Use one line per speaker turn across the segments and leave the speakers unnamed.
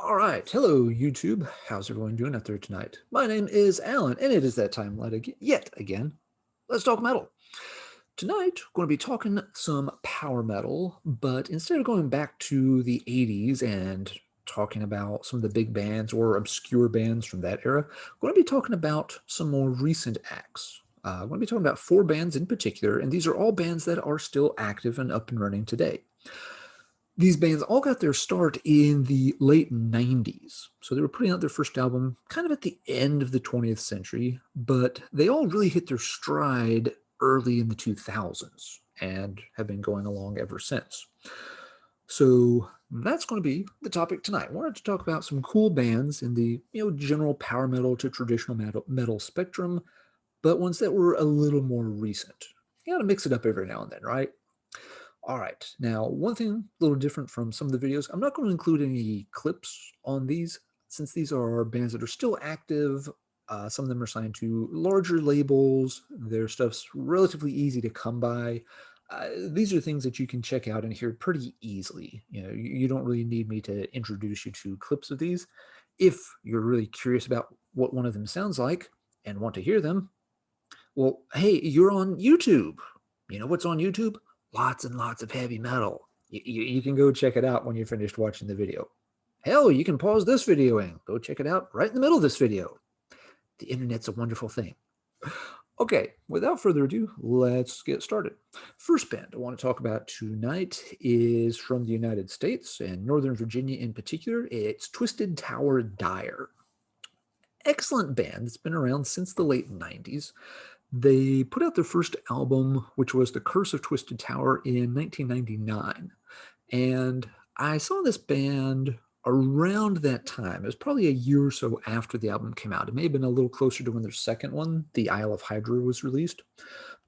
All right. Hello, YouTube. How's everyone doing out there tonight? My name is Alan, and it is that time yet again. Let's talk metal. Tonight, we're going to be talking some power metal, but instead of going back to the 80s and talking about some of the big bands or obscure bands from that era, we're going to be talking about some more recent acts. We're going to be talking about four bands in particular, and these are all bands that are still active and up and running today. These bands all got their start in the late 90s. So they were putting out their first album kind of at the end of the 20th century, but they all really hit their stride early in the 2000s and have been going along ever since. So that's going to be the topic tonight. I wanted to talk about some cool bands in the general power metal to traditional metal spectrum, but ones that were a little more recent. You got to mix it up every now and then, right? All right. Now, one thing a little different from some of the videos, I'm not going to include any clips on these since these are bands that are still active. Some of them are signed to larger labels. Their stuff's relatively easy to come by. These are things that you can check out and hear pretty easily. You don't really need me to introduce you to clips of these. If you're really curious about what one of them sounds like and want to hear them, well, hey, you're on YouTube. You know what's on YouTube? Lots and lots of heavy metal. You can go check it out when you're finished watching the video. Hell, you can pause this video and go check it out right in the middle of this video. The internet's a wonderful thing. Okay, without further ado, let's get started. First band I want to talk about tonight is from the United States and Northern Virginia in particular. It's Twisted Tower Dire. Excellent band that's been around since the late 90s. They put out their first album, which was The Curse of Twisted Tower, in 1999. And I saw this band around that time. It was probably a year or so after the album came out. It may have been a little closer to when their second one, The Isle of Hydra, was released.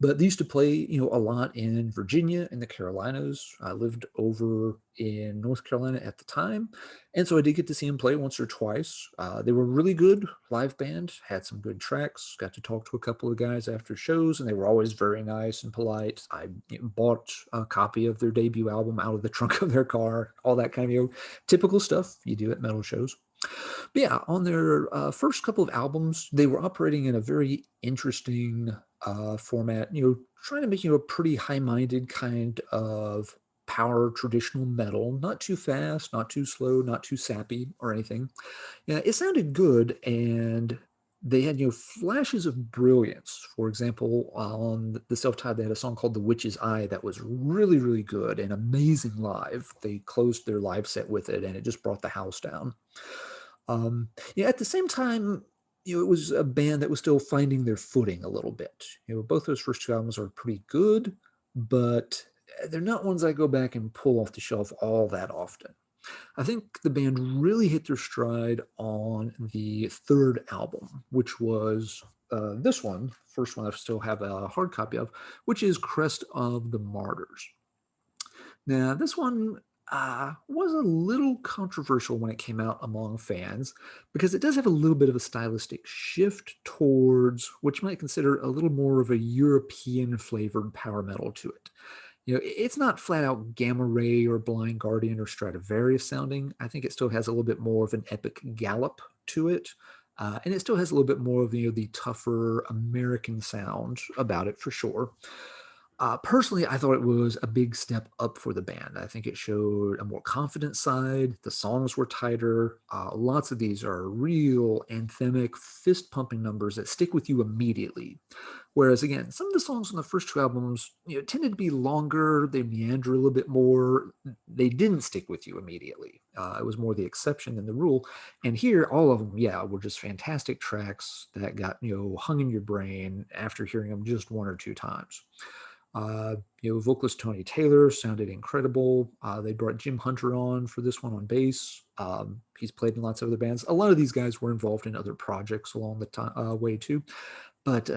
But they used to play, a lot in Virginia and the Carolinas. I lived over in North Carolina at the time, and so I did get to see them play once or twice. They were really good live band, had some good tracks. Got to talk to a couple of guys after shows, and they were always very nice and polite. I bought a copy of their debut album out of the trunk of their car, all that kind of typical stuff you do at metal shows. But yeah, on their first couple of albums, they were operating in a very interesting format, trying to make, a pretty high-minded kind of power traditional metal, not too fast, not too slow, not too sappy or anything. Yeah, it sounded good, and they had, flashes of brilliance. For example, on the self-titled, they had a song called The Witch's Eye that was really, really good and amazing live. They closed their live set with it, and it just brought the house down. Yeah, at the same time, it was a band that was still finding their footing a little bit. Both those first two albums are pretty good, but they're not ones I go back and pull off the shelf all that often. I think the band really hit their stride on the third album, which was this one, first one I still have a hard copy of, which is Crest of the Martyrs. Now, this one was a little controversial when it came out among fans because it does have a little bit of a stylistic shift towards what you might consider a little more of a European flavored power metal to it. It's not flat out Gamma Ray or Blind Guardian or Stradivarius sounding. I think it still has a little bit more of an epic gallop to it. And it still has a little bit more of the tougher American sound about it for sure. Personally, I thought it was a big step up for the band. I think it showed a more confident side. The songs were tighter. Lots of these are real anthemic, fist-pumping numbers that stick with you immediately. Whereas, again, some of the songs on the first two albums, tended to be longer. They meander a little bit more. They didn't stick with you immediately. It was more the exception than the rule. And here, all of them, yeah, were just fantastic tracks that got, hung in your brain after hearing them just one or two times. Vocalist Tony Taylor sounded incredible. They brought Jim Hunter on for this one on bass. He's played in lots of other bands. A lot of these guys were involved in other projects along the way too. But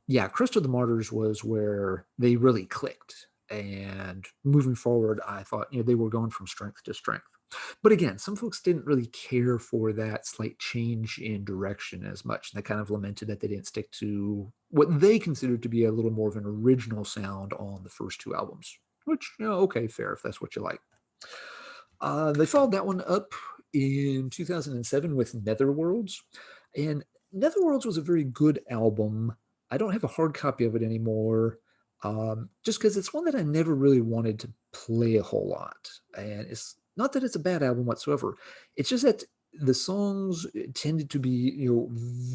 yeah, Crest of the Martyrs was where they really clicked. And moving forward, I thought they were going from strength to strength. But again, some folks didn't really care for that slight change in direction as much. They kind of lamented that they didn't stick to what they considered to be a little more of an original sound on the first two albums, which, okay, fair if that's what you like. They followed that one up in 2007 with Netherworlds. And Netherworlds was a very good album. I don't have a hard copy of it anymore, just because it's one that I never really wanted to play a whole lot. And it's not that it's a bad album whatsoever. It's just that the songs tended to be,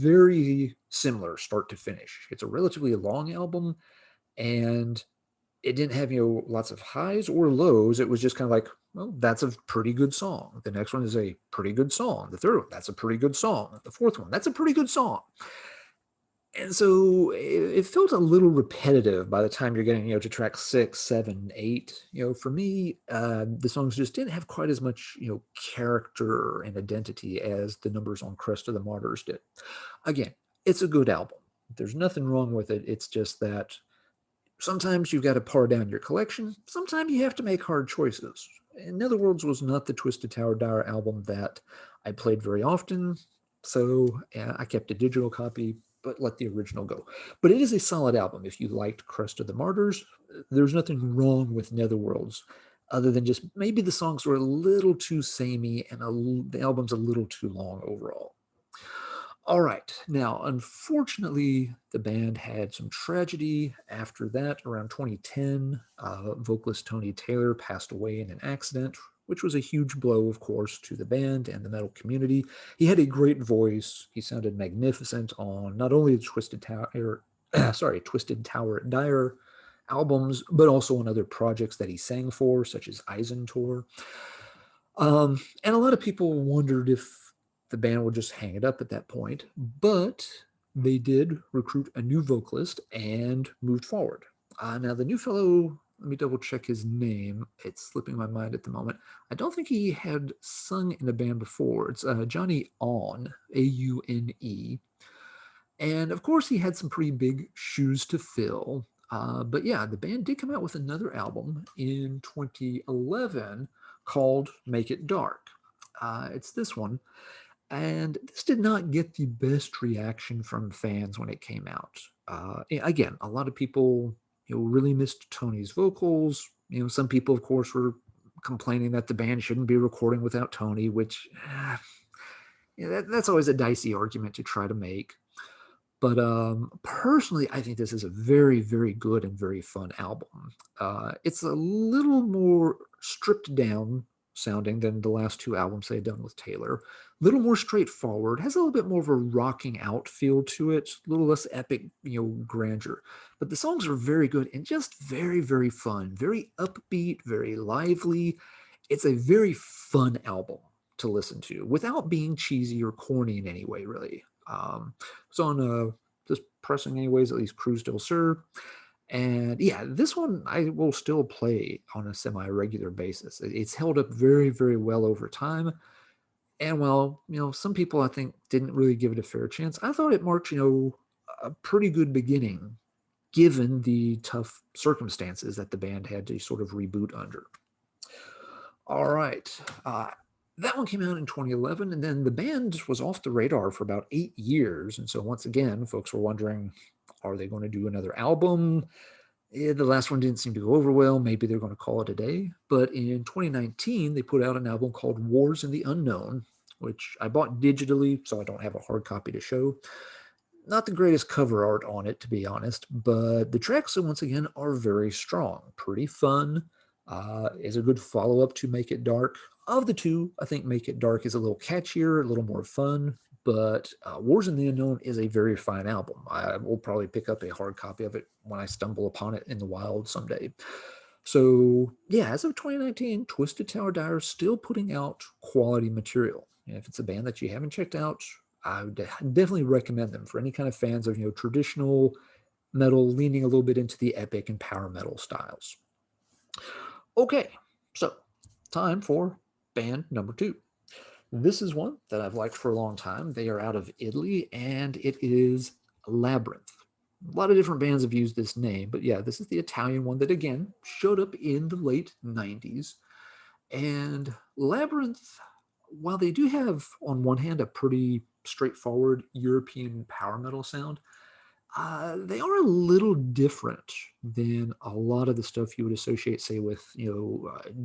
very similar start to finish. It's a relatively long album, and it didn't have, lots of highs or lows. It was just kind of like, well, that's a pretty good song. The next one is a pretty good song. The third one, that's a pretty good song. The fourth one, that's a pretty good song. And so it felt a little repetitive by the time you're getting, to track 6, 7, 8. For me, the songs just didn't have quite as much, character and identity as the numbers on Crest of the Martyrs did. Again, it's a good album. There's nothing wrong with it. It's just that sometimes you've got to par down your collection. Sometimes you have to make hard choices. In other words, was not the Twisted Tower Dire album that I played very often. So I kept a digital copy, but let the original go. But it is a solid album. If you liked Crest of the Martyrs, there's nothing wrong with Netherworlds, other than just maybe the songs were a little too samey and the album's a little too long overall. All right. Now, unfortunately, the band had some tragedy after that. Around 2010, vocalist Tony Taylor passed away in an accident, which was a huge blow, of course, to the band and the metal community. He had a great voice. He sounded magnificent on not only the Twisted Tower Dire albums, but also on other projects that he sang for, such as Eisentor. And a lot of people wondered if the band would just hang it up at that point, but they did recruit a new vocalist and moved forward. Now, the new fellow, let me double check his name. It's slipping my mind at the moment. I don't think he had sung in a band before. It's Johnny Aune, Aune. And of course, he had some pretty big shoes to fill. But yeah, the band did come out with another album in 2011 called Make It Dark. It's this one. And this did not get the best reaction from fans when it came out. Again, a lot of people, really missed Tony's vocals. Some people, of course, were complaining that the band shouldn't be recording without Tony, which that's always a dicey argument to try to make. But personally, I think this is a very, very good and very fun album. It's a little more stripped down sounding than the last two albums they've done with Taylor. A little more straightforward, has a little bit more of a rocking out feel to it, a little less epic, grandeur. But the songs are very good and just very, very fun, very upbeat, very lively. It's a very fun album to listen to without being cheesy or corny in any way, really. It's on just pressing anyways, at least Cruise Still Sir. And yeah, this one I will still play on a semi-regular basis. It's held up very, very well over time. And while, some people I think didn't really give it a fair chance, I thought it marked, a pretty good beginning given the tough circumstances that the band had to sort of reboot under. All right. That one came out in 2011, and then the band was off the radar for about 8 years. And so once again, folks were wondering, are they going to do another album? The last one didn't seem to go over well. Maybe they're going to call it a day. But in 2019, they put out an album called Wars in the Unknown, which I bought digitally, so I don't have a hard copy to show. Not the greatest cover art on it, to be honest, but the tracks, once again, are very strong. Pretty fun. Is a good follow-up to Make It Dark. Of the two, I think Make It Dark is a little catchier, a little more fun, but Wars in the Unknown is a very fine album. I will probably pick up a hard copy of it when I stumble upon it in the wild someday. So yeah, as of 2019, Twisted Tower Dire is still putting out quality material. And if it's a band that you haven't checked out, I would definitely recommend them for any kind of fans of traditional metal leaning a little bit into the epic and power metal styles. Okay, so time for band number 2. This is one that I've liked for a long time. They are out of Italy, and it is Labyrinth. A lot of different bands have used this name, but yeah, this is the Italian one that, again, showed up in the late 90s. And Labyrinth, while they do have, on one hand, a pretty straightforward European power metal sound, They are a little different than a lot of the stuff you would associate, say, with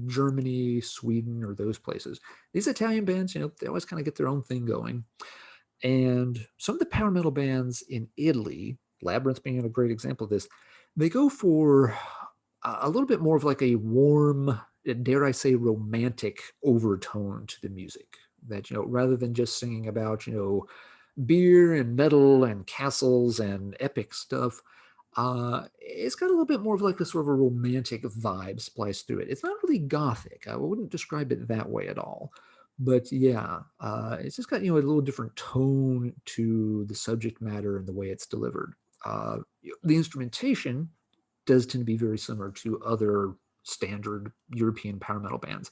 Germany, Sweden, or those places. These Italian bands, they always kind of get their own thing going. And some of the power metal bands in Italy, Labyrinth being a great example of this, they go for a little bit more of like a warm, dare I say, romantic overtone to the music. That, rather than just singing about, beer and metal and castles and epic stuff, it's got a little bit more of like a sort of a romantic vibe spliced through it. It's not really gothic. I wouldn't describe it that way at all. But yeah, it's just got a little different tone to the subject matter and the way it's delivered. The instrumentation does tend to be very similar to other standard European power metal bands,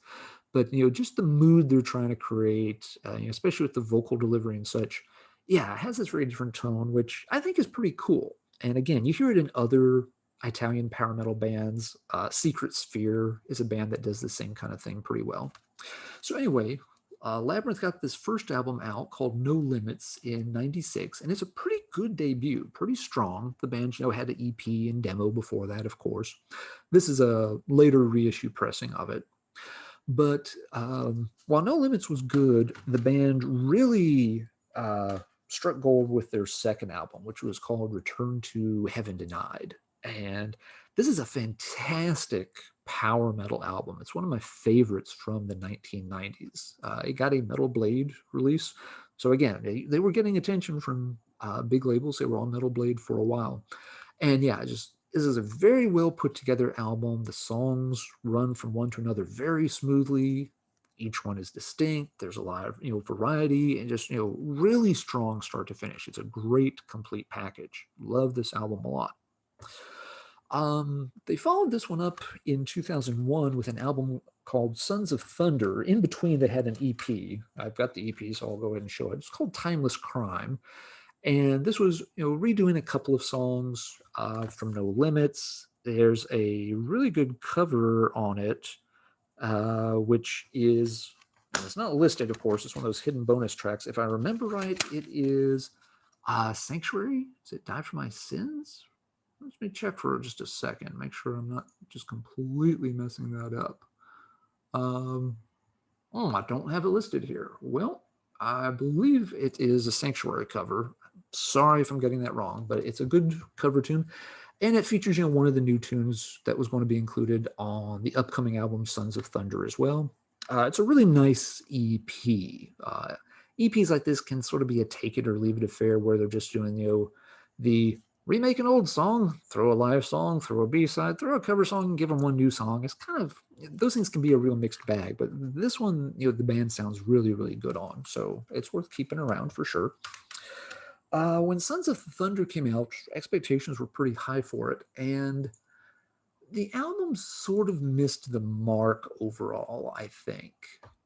but just the mood they're trying to create, especially with the vocal delivery and such, yeah, it has this very different tone, which I think is pretty cool. And again, you hear it in other Italian power metal bands. Secret Sphere is a band that does the same kind of thing pretty well. So anyway, Labyrinth got this first album out called No Limits in '96, and it's a pretty good debut, pretty strong. The band, had an EP and demo before that, of course. This is a later reissue pressing of it. But while No Limits was good, the band really struck gold with their second album, which was called Return to Heaven Denied. And this is a fantastic power metal album. It's one of my favorites from the 1990s. It got a Metal Blade release. So again, they were getting attention from big labels. They were on Metal Blade for a while. And yeah, just this is a very well put together album. The songs run from one to another very smoothly. Each one is distinct. There's a lot of variety and just really strong start to finish. It's a great complete package. Love this album a lot. They followed this one up in 2001 with an album called Sons of Thunder. In between, they had an EP. I've got the EP, so I'll go ahead and show it. It's called Timeless Crime. And this was, redoing a couple of songs from No Limits. There's a really good cover on it, which is, it's not listed, of course. It's one of those hidden bonus tracks. If I remember right, it is Sanctuary. Is it Die for My Sins? Let me check for just a second. Make sure I'm not just completely messing that up. I don't have it listed here. Well, I believe it is a Sanctuary cover. Sorry if I'm getting that wrong, but it's a good cover tune. And it features, one of the new tunes that was going to be included on the upcoming album Sons of Thunder as well. It's a really nice EP. EPs like this can sort of be a take it or leave it affair where they're just doing, the remake an old song, throw a live song, throw a B-side, throw a cover song, and give them one new song. It's kind of, those things can be a real mixed bag, but this one, the band sounds really, really good on. So it's worth keeping around for sure. When Sons of Thunder came out, expectations were pretty high for it, and the album sort of missed the mark overall, I think.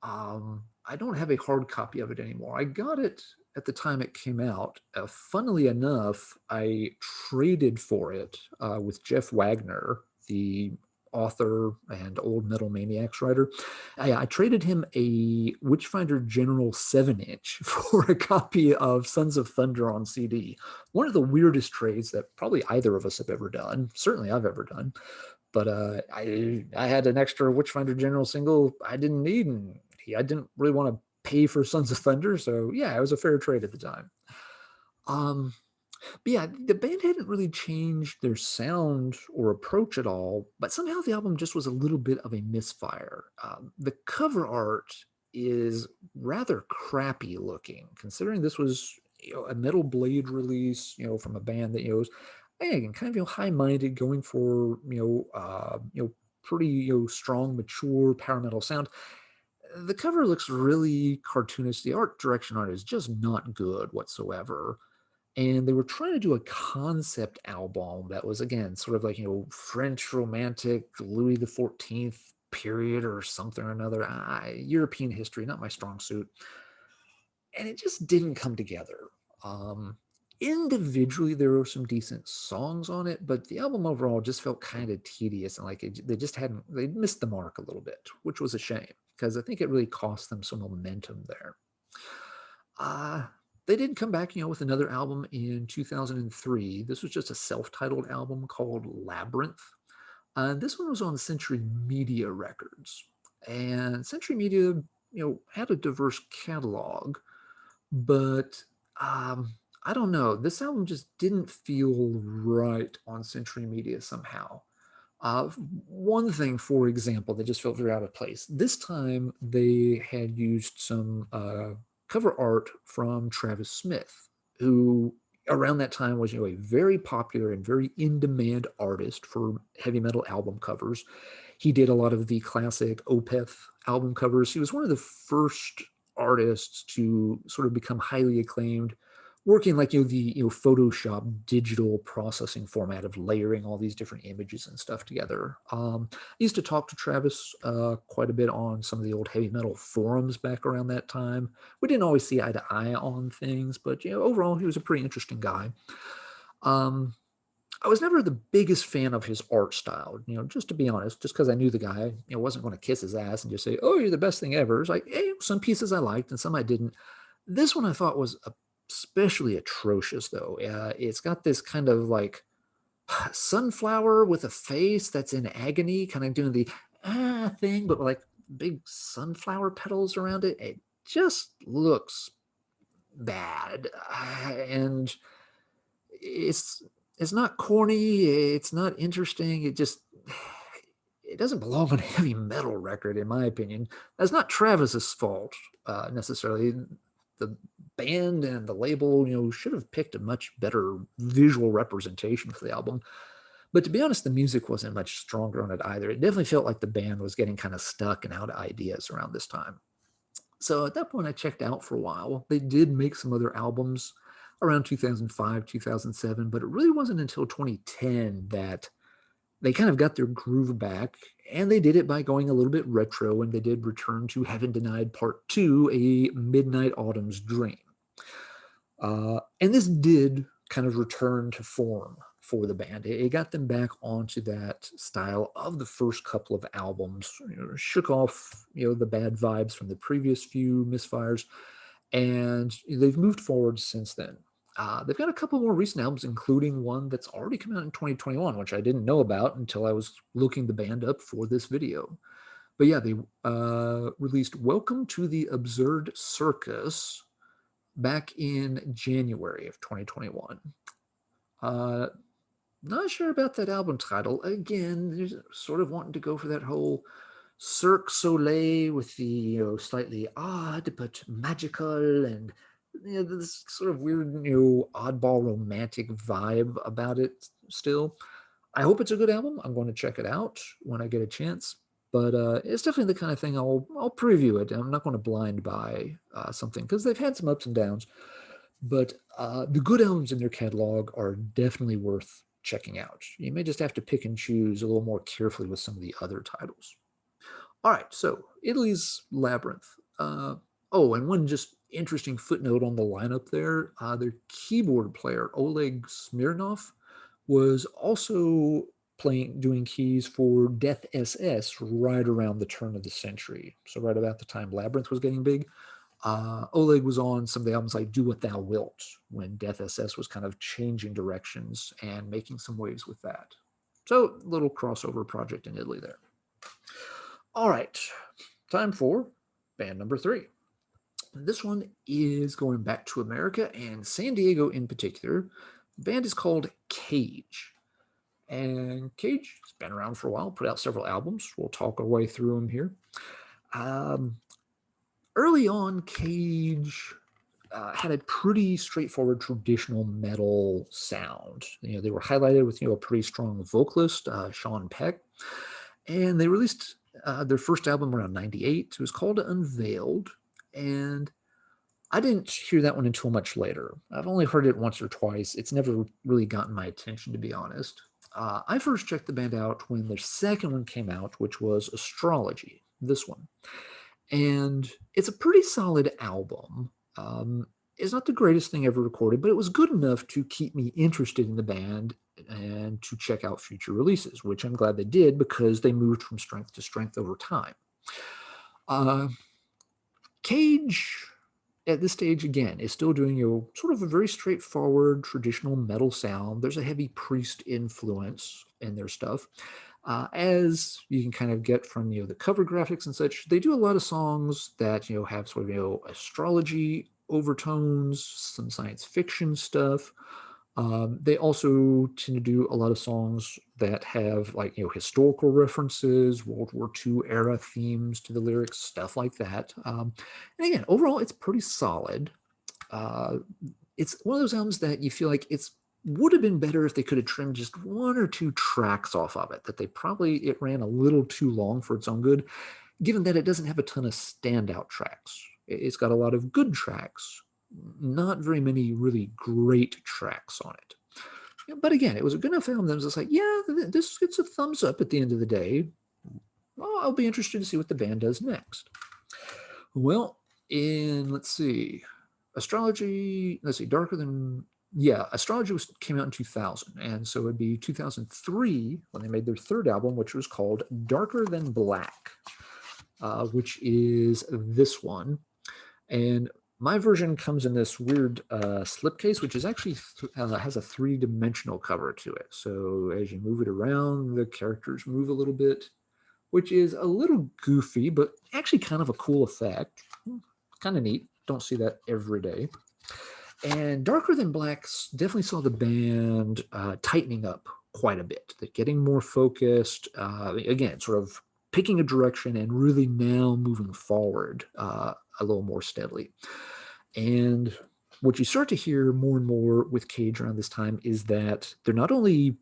I don't have a hard copy of it anymore. I got it at the time it came out. Funnily enough, I traded for it with Jeff Wagner, the author and Old Metal Maniacs writer. I traded him a Witchfinder General 7-inch for a copy of Sons of Thunder on CD. One of the weirdest trades that probably either of us have ever done. Certainly I've ever done. But I had an extra Witchfinder General single I didn't need, and I didn't really want to pay for Sons of Thunder. So yeah, it was a fair trade at the time. But yeah, the band hadn't really changed their sound or approach at all, but somehow the album just was a little bit of a misfire. The cover art is rather crappy looking, considering this was a Metal Blade release, from a band that was again kind of high-minded, going for pretty strong, mature power metal sound. The cover looks really cartoonish. The art direction on it is just not good whatsoever. And they were trying to do a concept album that was, again, sort of like, French romantic, Louis the 14th period or something or another. European history, not my strong suit. And it just didn't come together. Individually, there were some decent songs on it, but the album overall just felt kind of tedious and like they missed the mark a little bit, which was a shame because I think it really cost them some momentum there. they did come back, with another album in 2003. This was just a self-titled album called Labyrinth. This one was on Century Media Records. And Century Media, had a diverse catalog, but I don't know. This album just didn't feel right on Century Media somehow. Uh, One thing, for example, that just felt very out of place. This time they had used some cover art from Travis Smith, who around that time was, a very popular and very in-demand artist for heavy metal album covers. He did a lot of the classic Opeth album covers. He was one of the first artists to sort of become highly acclaimed, working like the Photoshop digital processing format of layering all these different images and stuff together. I used to talk to Travis quite a bit on some of the old heavy metal forums back around that time. We didn't always see eye to eye on things, but overall he was a pretty interesting guy. Um, I was never the biggest fan of his art style, just to be honest, just because I knew the guy, wasn't going to kiss his ass and just say, oh, you're the best thing ever. It's like, hey, some pieces I liked and some I didn't. This one I thought was especially atrocious, though. It's got this kind of like sunflower with a face that's in agony, kind of doing the thing, but like big sunflower petals around it. It just looks bad. And it's it's not corny, it's not interesting, it doesn't belong on a heavy metal record, in my opinion. That's not Travis's fault, necessarily. The band and the label, should have picked a much better visual representation for the album. But to be honest, the music wasn't much stronger on it either. It definitely felt like the band was getting kind of stuck and out of ideas around this time. So at that point, I checked out for a while. They did make some other albums around 2005, 2007, but it really wasn't until 2010 that they kind of got their groove back, and they did it by going a little bit retro, and they did return to Heaven Denied Part 2, A Midnight Autumn's Dream. And this did kind of return to form for the band. It got them back onto that style of the first couple of albums, shook off, the bad vibes from the previous few misfires, and they've moved forward since then. They've got a couple more recent albums, including one that's already come out in 2021, which I didn't know about until I was looking the band up for this video. But yeah, they released Welcome to the Absurd Circus back in January of 2021. Uh, Not sure about that album title. Again, they're sort of wanting to go for that whole Cirque Soleil with the slightly odd but magical and this sort of weird oddball romantic vibe about it still. I hope it's a good album. I'm going to check it out when I get a chance. But it's definitely the kind of thing I'll preview it. I'm not going to blind buy something because they've had some ups and downs. But the good albums in their catalog are definitely worth checking out. You may just have to pick and choose a little more carefully with some of the other titles. All right, so Italy's Labyrinth. Oh, and one just interesting footnote on the lineup there. Their keyboard player, Oleg Smirnov, was also doing keys for Death SS right around the turn of the century. So right about the time Labyrinth was getting big. Oleg was on some of the albums like Do What Thou Wilt when Death SS was kind of changing directions and making some waves with that. So little crossover project in Italy there. All right, time for band number 3. This one is going back to America and San Diego in particular. The band is called Cage. And Cage has been around for a while, put out several albums. We'll talk our way through them here. Early on, Cage had a pretty straightforward traditional metal sound. They were highlighted with a pretty strong vocalist, Sean Peck, and they released their first album around '98. It was called Unveiled, and I didn't hear that one until much later. I've only heard it once or twice. It's never really gotten my attention, to be honest. I first checked the band out when their second one came out, which was Astrology, this one. And it's a pretty solid album. It's not the greatest thing ever recorded, but it was good enough to keep me interested in the band and to check out future releases, which I'm glad they did because they moved from strength to strength over time. Cage at this stage, again, is still doing sort of a very straightforward traditional metal sound. There's a heavy Priest influence in their stuff. As you can kind of get from the cover graphics and such, they do a lot of songs that have sort of astrology overtones, some science fiction stuff. They also tend to do a lot of songs that have like historical references, World War II era themes to the lyrics, stuff like that. And again, overall, it's pretty solid. Uh, it's one of those albums that you feel like it's would have been better if they could have trimmed just one or two tracks off of it. That it ran a little too long for its own good, given that it doesn't have a ton of standout tracks. It's got a lot of good tracks, not very many really great tracks on it. But again, it was a good enough album that was just like, yeah, this gets a thumbs up at the end of the day. Well, I'll be interested to see what the band does next. Well, let's see, Astrology, let's see, Astrology came out in 2000, and so it'd be 2003 when they made their third album, which was called Darker Than Black, which is this one. And my version comes in this weird slipcase, which is actually has a three-dimensional cover to it. So as you move it around, the characters move a little bit, which is a little goofy, but actually kind of a cool effect. Kind of neat. Don't see that every day. And Darker Than Black definitely saw the band tightening up quite a bit. They're getting more focused. Again, sort of picking a direction and really now moving forward a little more steadily. And what you start to hear more and more with Cage around this time is that they're not only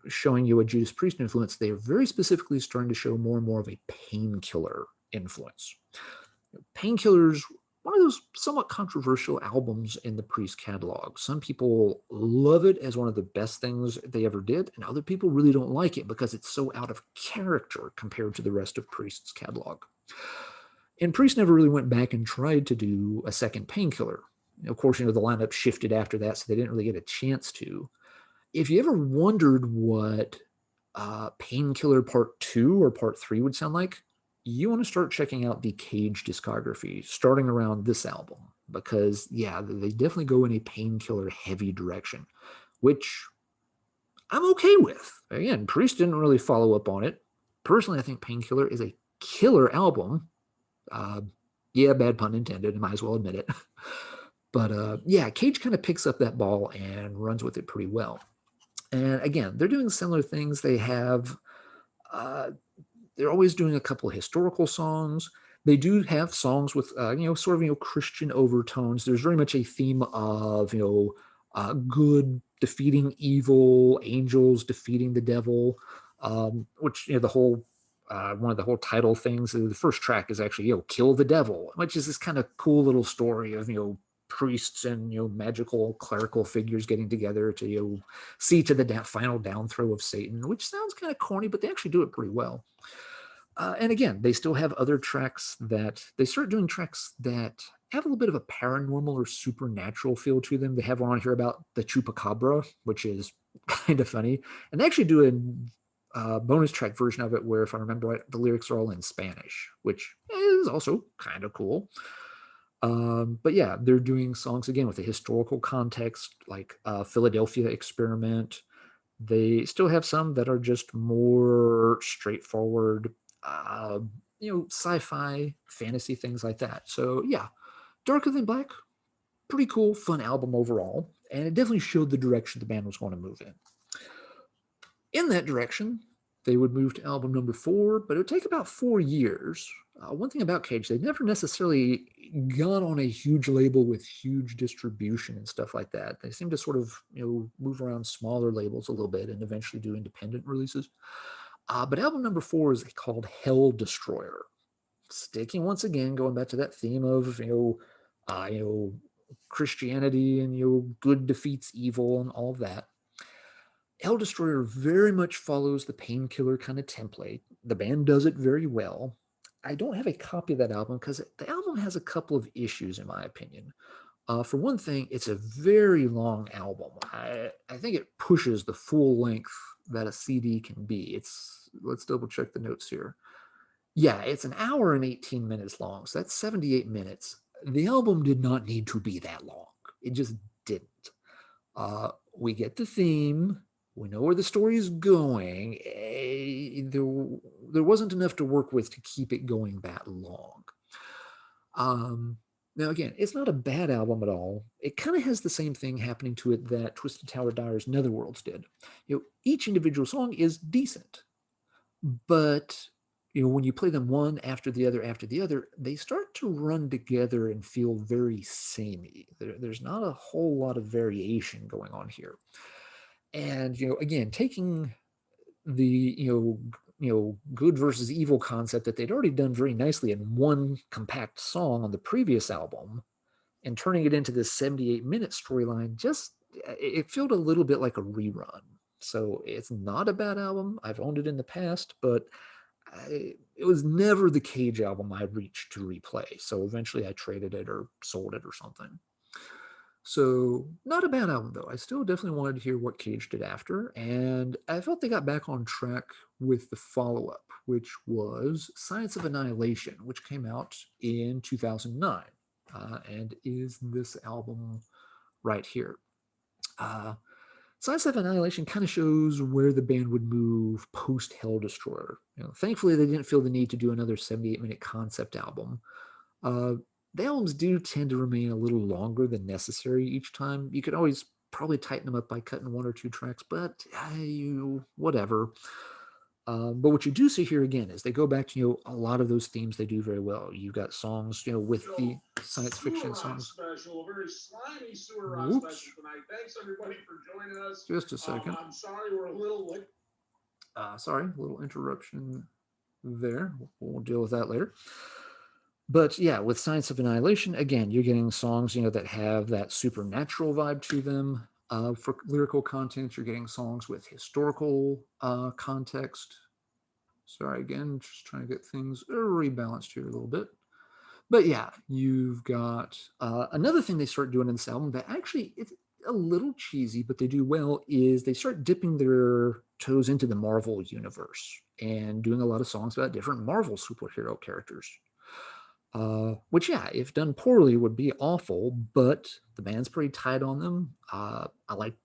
showing you a Judas Priest influence, they are very specifically starting to show more and more of a Painkiller influence. Painkiller's one of those somewhat controversial albums in the Priest catalog. Some people love it as one of the best things they ever did, and other people really don't like it because it's so out of character compared to the rest of Priest's catalog. And Priest never really went back and tried to do a second Painkiller. Of course, the lineup shifted after that, so they didn't really get a chance to. If you ever wondered what Painkiller Part 2 or Part 3 would sound like, you want to start checking out the Cage discography, starting around this album, because, yeah, they definitely go in a Painkiller heavy direction, which I'm okay with. Again, Priest didn't really follow up on it. Personally, I think Painkiller is a killer album. Yeah, bad pun intended, I might as well admit it. But yeah, Cage kind of picks up that ball and runs with it pretty well. And again, they're doing similar things. They're always doing a couple of historical songs. They do have songs with, sort of, Christian overtones. There's very much a theme of, good defeating evil, angels defeating the devil, which, the whole, one of the whole title things, the first track is actually, kill the devil, which is this kind of cool little story of, priests and magical clerical figures getting together to see to the final down throw of Satan, which sounds kind of corny, but they actually do it pretty well. And again, they still have other tracks that they start doing tracks that have a little bit of a paranormal or supernatural feel to them. They have one on here about the chupacabra, which is kind of funny, and they actually do a bonus track version of it where, if I remember right, the lyrics are all in Spanish, which is also kind of cool. But yeah, they're doing songs again with a historical context, like Philadelphia Experiment. They still have some that are just more straightforward, uh, sci-fi, fantasy, things like that. So yeah, Darker Than Black, pretty cool, fun album overall, and it definitely showed the direction the band was going to move in. In that direction, they would move to album number 4, but it would take about 4 years. One thing about Cage, they never necessarily got on a huge label with huge distribution and stuff like that. They seem to sort of, move around smaller labels a little bit and eventually do independent releases. But album number 4 is called Hell Destroyer. Sticking once again, going back to that theme of, Christianity and, good defeats evil and all of that. Hell Destroyer very much follows the Painkiller kind of template. The band does it very well. I don't have a copy of that album because the album has a couple of issues, in my opinion. For one thing, it's a very long album. I think it pushes the full length that a CD can be. Let's double check the notes here. Yeah, it's an hour and 18 minutes long, so that's 78 minutes. The album did not need to be that long. It just didn't. We get the theme. We know where the story is going. There wasn't enough to work with to keep it going that long. Um, Now, again, it's not a bad album at all. It kind of has the same thing happening to it that Twisted Tower Dyer's Netherworlds did. Each individual song is decent, but when you play them one after the other, they start to run together and feel very samey. There's not a whole lot of variation going on here. And again, taking the good versus evil concept that they'd already done very nicely in one compact song on the previous album and turning it into this 78-minute storyline, just it felt a little bit like a rerun. So it's not a bad album. I've owned it in the past, but it was never the Cage album I reached to replay. So eventually I traded it or sold it or something. So not a bad album though. I still definitely wanted to hear what Cage did after, and I felt they got back on track with the follow-up, which was Science of Annihilation, which came out in 2009, and is this album right here. Science of Annihilation kind of shows where the band would move post Hell Destroyer. Thankfully, they didn't feel the need to do another 78-minute concept album. Uh, the albums do tend to remain a little longer than necessary each time. You could always probably tighten them up by cutting one or two tracks, but whatever. But what you do see here again is they go back to a lot of those themes they do very well. You've got songs with the science fiction songs.
Special, a very slimy sewer rock
Whoops.
special tonight. Thanks everybody for joining us.
Just a second.
I'm sorry we're a little late.
Sorry, a little interruption there. We'll deal with that later. But yeah, with Science of Annihilation, again, you're getting songs, that have that supernatural vibe to them. For lyrical content, you're getting songs with historical context. Sorry, again, just trying to get things rebalanced here a little bit. But yeah, you've got another thing they start doing in this album that actually it's a little cheesy, but they do well, is they start dipping their toes into the Marvel universe and doing a lot of songs about different Marvel superhero characters. Which, yeah, if done poorly, would be awful, but the band's pretty tight on them. I like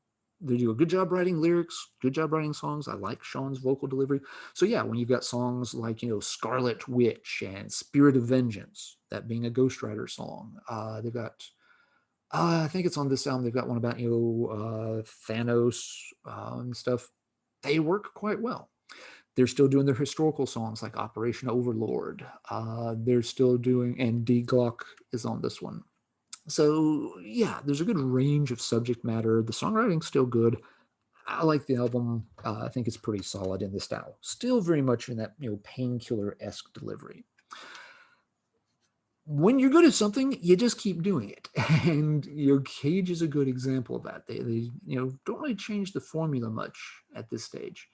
they do a good job writing lyrics, good job writing songs. I like Sean's vocal delivery. So yeah, when you've got songs like Scarlet Witch and Spirit of Vengeance, that being a Ghost Rider song, they've got. I think it's on this album. They've got one about Thanos and stuff. They work quite well. They're still doing their historical songs like Operation Overlord. They're still doing, and D Glock is on this one. So yeah, there's a good range of subject matter. The songwriting's still good. I like the album. I think it's pretty solid in the style. Still very much in that Painkiller-esque delivery. When you're good at something, you just keep doing it. And Cage is a good example of that. They don't really change the formula much at this stage.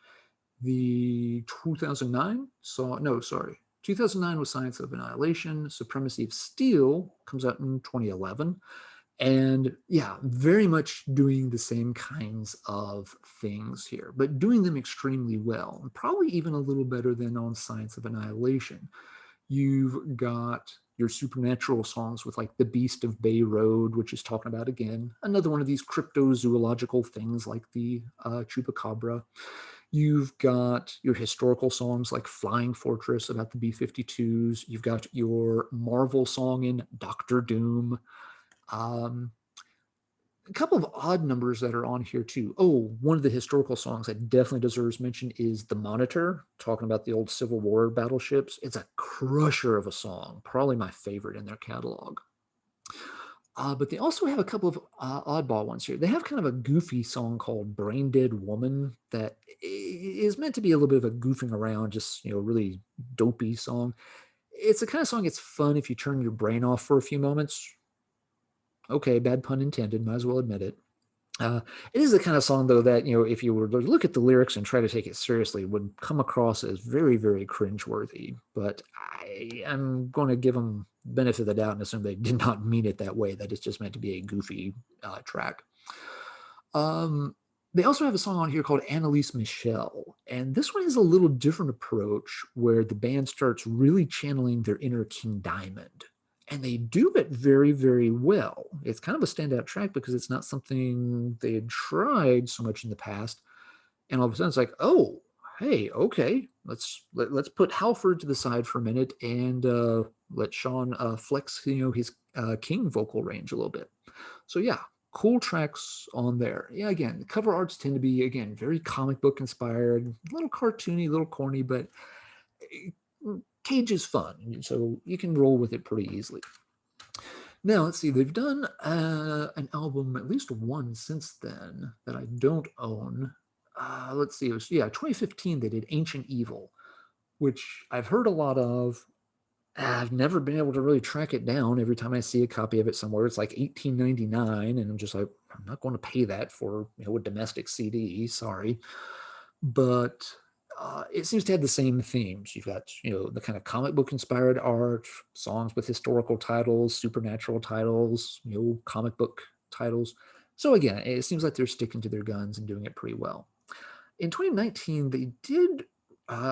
The 2009 was Science of Annihilation. Supremacy of Steel comes out in 2011. And yeah, very much doing the same kinds of things here, but doing them extremely well, and probably even a little better than on Science of Annihilation. You've got your supernatural songs with like The Beast of Bay Road, which is talking about, again, another one of these cryptozoological things like the Chupacabra. You've got your historical songs like Flying Fortress about the B-52s. You've got your Marvel song in Doctor Doom. A couple of odd numbers that are on here too. Oh, one of the historical songs that definitely deserves mention is The Monitor, talking about the old Civil War battleships. It's a crusher of a song, probably my favorite in their catalog. But they also have a couple of oddball ones here. They have kind of a goofy song called Brain Dead Woman that is meant to be a little bit of a goofing around, just, really dopey song. It's the kind of song it's fun if you turn your brain off for a few moments. Okay, bad pun intended, might as well admit it. It is the kind of song, though, that, if you were to look at the lyrics and try to take it seriously, would come across as very, very cringeworthy. But I am going to give them benefit of the doubt and assume they did not mean it that way, that it's just meant to be a goofy track. They also have a song on here called Annalise Michelle, and this one has a little different approach where the band starts really channeling their inner King Diamond and they do it very, very well. It's kind of a standout track because it's not something they had tried so much in the past. And all of a sudden, it's like, oh, hey, okay, let's put Halford to the side for a minute and let Sean flex, his King vocal range a little bit. So yeah, cool tracks on there. Yeah, again, the cover arts tend to be again very comic book inspired, a little cartoony, a little corny, but Cage is fun, so you can roll with it pretty easily. Now, let's see, they've done an album, at least one since then, that I don't own. Let's see, it was, yeah, 2015, they did Ancient Evil, which I've heard a lot of. I've never been able to really track it down. Every time I see a copy of it somewhere, it's like $18.99, and I'm just like, I'm not going to pay that for a domestic CD. Sorry, but it seems to have the same themes. You've got the kind of comic book inspired art, songs with historical titles, supernatural titles, comic book titles. So again, it seems like they're sticking to their guns and doing it pretty well. In 2019, they did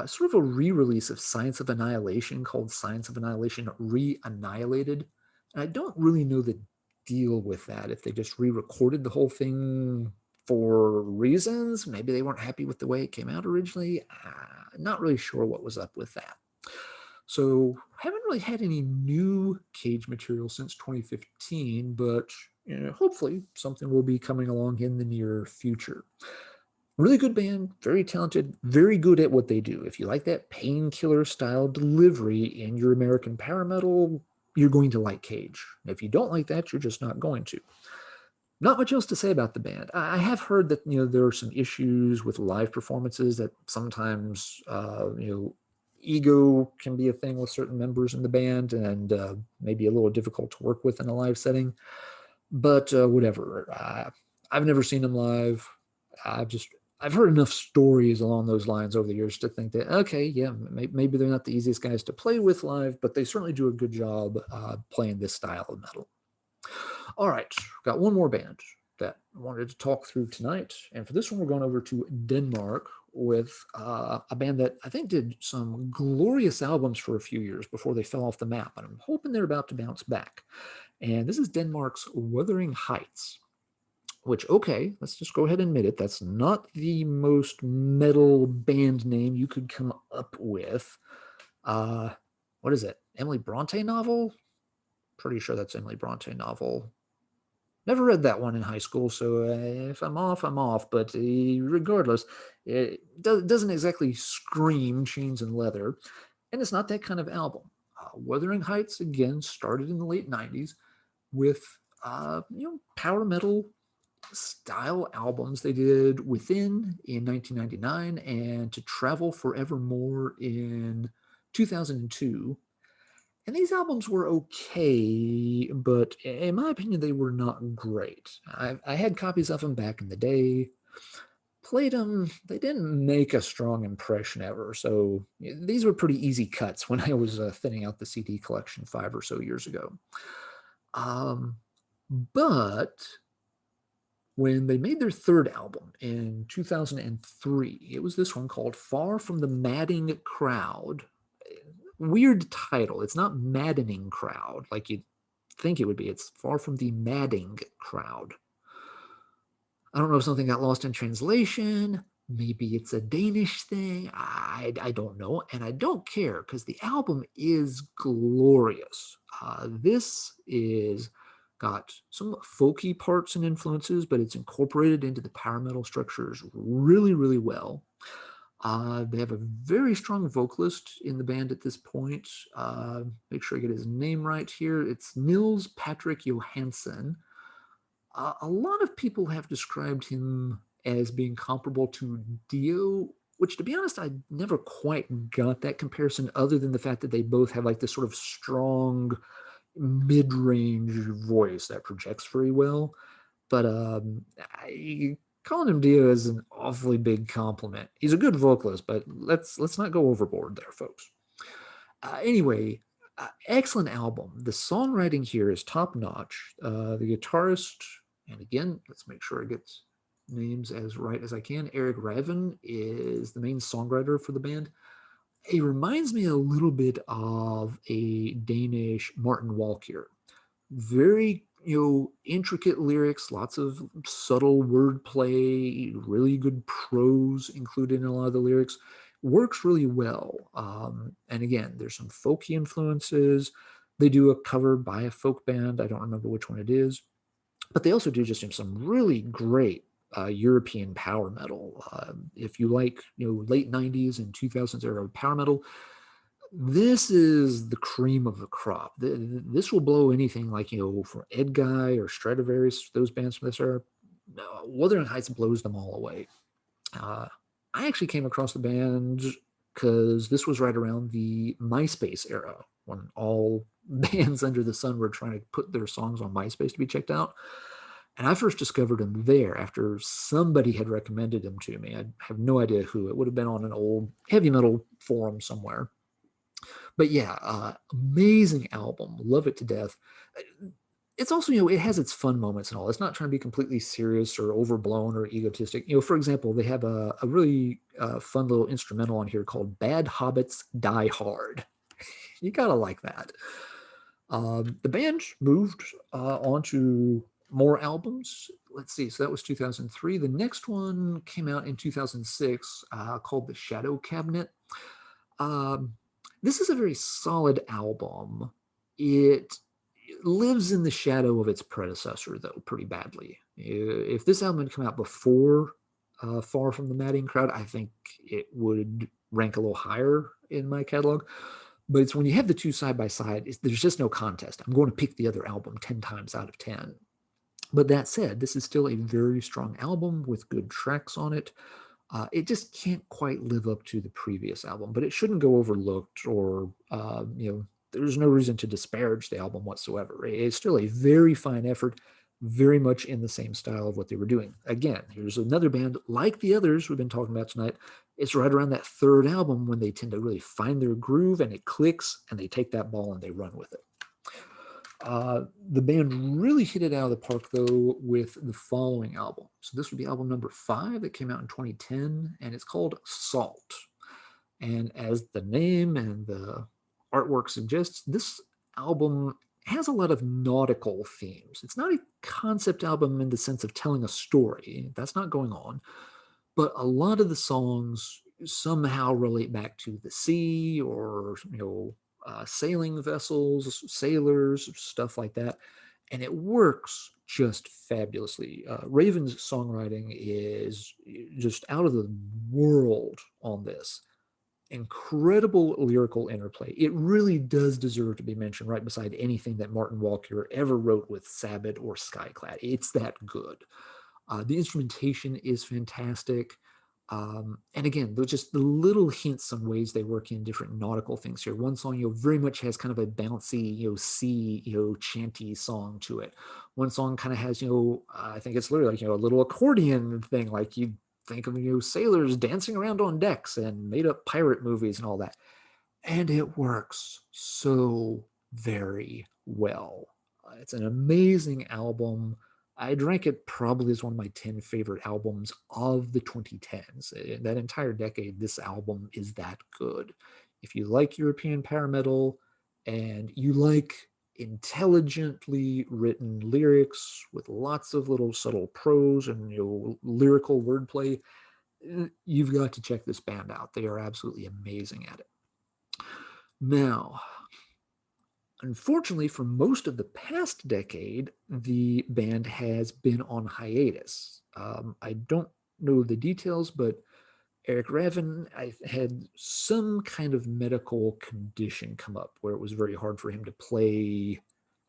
sort of a re-release of Science of Annihilation called Science of Annihilation Re-Annihilated. And I don't really know the deal with that. If they just re-recorded the whole thing for reasons, maybe they weren't happy with the way it came out originally. Not really sure what was up with that. So haven't really had any new Cage material since 2015, but hopefully something will be coming along in the near future. Really good band, very talented, very good at what they do. If you like that painkiller style delivery in your American power metal, you're going to like Cage. If you don't like that, you're just not going to. Not much else to say about the band. I have heard that there are some issues with live performances, that sometimes ego can be a thing with certain members in the band, and maybe a little difficult to work with in a live setting. But whatever. I've never seen them live. I've heard enough stories along those lines over the years to think that, okay, yeah, maybe they're not the easiest guys to play with live, but they certainly do a good job playing this style of metal. All right, got one more band that I wanted to talk through tonight. And for this one, we're going over to Denmark with a band that I think did some glorious albums for a few years before they fell off the map. And I'm hoping they're about to bounce back. And this is Denmark's Wuthering Heights, which, okay, let's just go ahead and admit it. That's not the most metal band name you could come up with. What is it? Emily Bronte novel? Pretty sure that's Emily Bronte novel. Never read that one in high school, so if I'm off, I'm off. But regardless, it doesn't exactly scream chains and leather, and it's not that kind of album. Wuthering Heights, again, started in the late 90s with, power metal style albums. They did Within in 1999 and To Travel Forevermore in 2002. And these albums were okay, but in my opinion, they were not great. I had copies of them back in the day, played them. They didn't make a strong impression ever. So these were pretty easy cuts when I was thinning out the CD collection 5 or so years ago. But when they made their third album in 2003, it was this one called Far from the Madding Crowd. Weird title. It's not Maddening Crowd like you'd think it would be. It's Far from the Madding Crowd. I don't know if something got lost in translation. Maybe it's a Danish thing. I don't know. And I don't care because the album is glorious. This is got some folky parts and influences, but it's incorporated into the power metal structures really, really well. They have a very strong vocalist in the band at this point. Make sure I get his name right here. It's Nils Patrick Johansson. A lot of people have described him as being comparable to Dio, which, to be honest, I never quite got that comparison, other than the fact that they both have like this sort of strong mid-range voice that projects very well. But calling him Dio is an awfully big compliment. He's a good vocalist, but let's not go overboard there, folks. Anyway, excellent album. The songwriting here is top notch. The guitarist, and again, let's make sure I get names as right as I can. Eric Raven is the main songwriter for the band. It reminds me a little bit of a Danish Martin Walkyier. Very, intricate lyrics, lots of subtle wordplay, really good prose included in a lot of the lyrics. Works really well. And again, there's some folky influences. They do a cover by a folk band. I don't remember which one it is, but they also do just some really great European power metal. If you like, late '90s and 2000s era power metal, this is the cream of the crop. This will blow anything like, from Ed Guy or Stradivarius, those bands from this era. No, Wuthering Heights blows them all away. Uh, I actually came across the band because this was right around the MySpace era when all bands under the sun were trying to put their songs on MySpace to be checked out. And I first discovered them there after somebody had recommended them to me. I have no idea who. It would have been on an old heavy metal forum somewhere. But yeah, amazing album. Love it to death. It's also, it has its fun moments and all. It's not trying to be completely serious or overblown or egotistic. For example, they have a really fun little instrumental on here called Bad Hobbits Die Hard. You gotta like that. The band moved on to more albums. Let's see. So that was 2003. The next one came out in 2006 called The Shadow Cabinet. Um, this is a very solid album. It lives in the shadow of its predecessor, though, pretty badly. If this album had come out before Far From the Madding Crowd, I think it would rank a little higher in my catalog. But it's when you have the two side by side, there's just no contest. I'm going to pick the other album 10 times out of 10. But that said, this is still a very strong album with good tracks on it. It just can't quite live up to the previous album, but it shouldn't go overlooked or, there's no reason to disparage the album whatsoever. It's still a very fine effort, very much in the same style of what they were doing. Again, here's another band like the others we've been talking about tonight. It's right around that third album when they tend to really find their groove and it clicks and they take that ball and they run with it. The band really hit it out of the park, though, with the following album. So this would be album number 5 that came out in 2010, and it's called Salt. And as the name and the artwork suggests, this album has a lot of nautical themes. It's not a concept album in the sense of telling a story. That's not going on. But a lot of the songs somehow relate back to the sea or, sailing vessels, sailors, stuff like that. And it works just fabulously. Raven's songwriting is just out of the world on this. Incredible lyrical interplay. It really does deserve to be mentioned right beside anything that Martin Walkyier ever wrote with Sabbath or Skyclad. It's that good. The instrumentation is fantastic. And again, there's just the little hints on ways they work in different nautical things here. One song, very much has kind of a bouncy, sea, chanty song to it. One song kind of has, I think it's literally like, a little accordion thing, like you think of, sailors dancing around on decks and made up pirate movies and all that. And it works so very well. It's an amazing album. I'd rank it probably as one of my 10 favorite albums of the 2010s. In that entire decade, this album is that good. If you like European power metal and you like intelligently written lyrics with lots of little subtle prose and lyrical wordplay, you've got to check this band out. They are absolutely amazing at it. Now, unfortunately, for most of the past decade, the band has been on hiatus. I don't know the details, but Eric Raven had some kind of medical condition come up where it was very hard for him to play.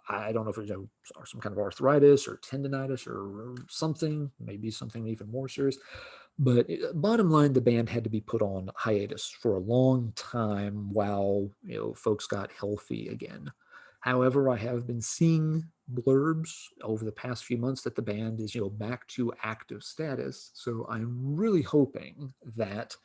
I don't know if it was some kind of arthritis or tendonitis or something, maybe something even more serious. But bottom line, the band had to be put on hiatus for a long time while folks got healthy again. However, I have been seeing blurbs over the past few months that the band is back to active status. So I'm really hoping that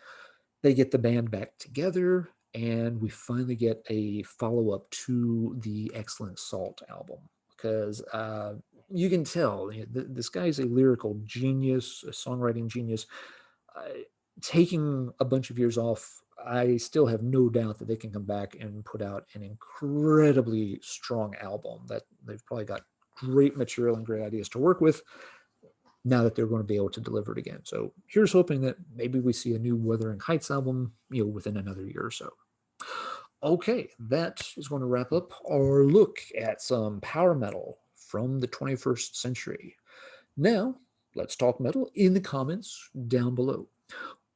they get the band back together and we finally get a follow-up to the excellent Salt album, because you can tell this guy is a lyrical genius, a songwriting genius. Taking a bunch of years off I still have no doubt that they can come back and put out an incredibly strong album, that they've probably got great material and great ideas to work with now that they're going to be able to deliver it again. So here's hoping that maybe we see a new Wuthering Heights album, within another year or so. Okay, that is going to wrap up our look at some power metal from the 21st century. Now, let's talk metal in the comments down below.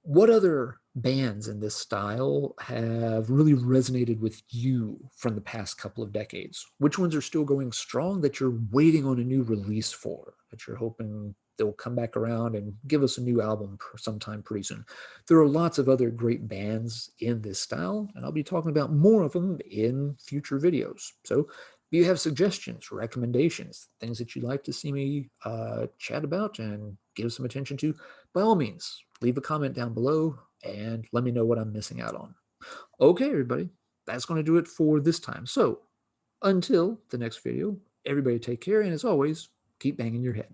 What other bands in this style have really resonated with you from the past couple of decades? Which ones are still going strong that you're waiting on a new release for, that you're hoping they'll come back around and give us a new album sometime pretty soon? There are lots of other great bands in this style, and I'll be talking about more of them in future videos. So if you have suggestions, recommendations, things that you'd like to see me chat about and give some attention to, by all means, leave a comment down below and let me know what I'm missing out on. Okay, everybody, that's going to do it for this time. So until the next video, everybody take care, and as always, keep banging your head.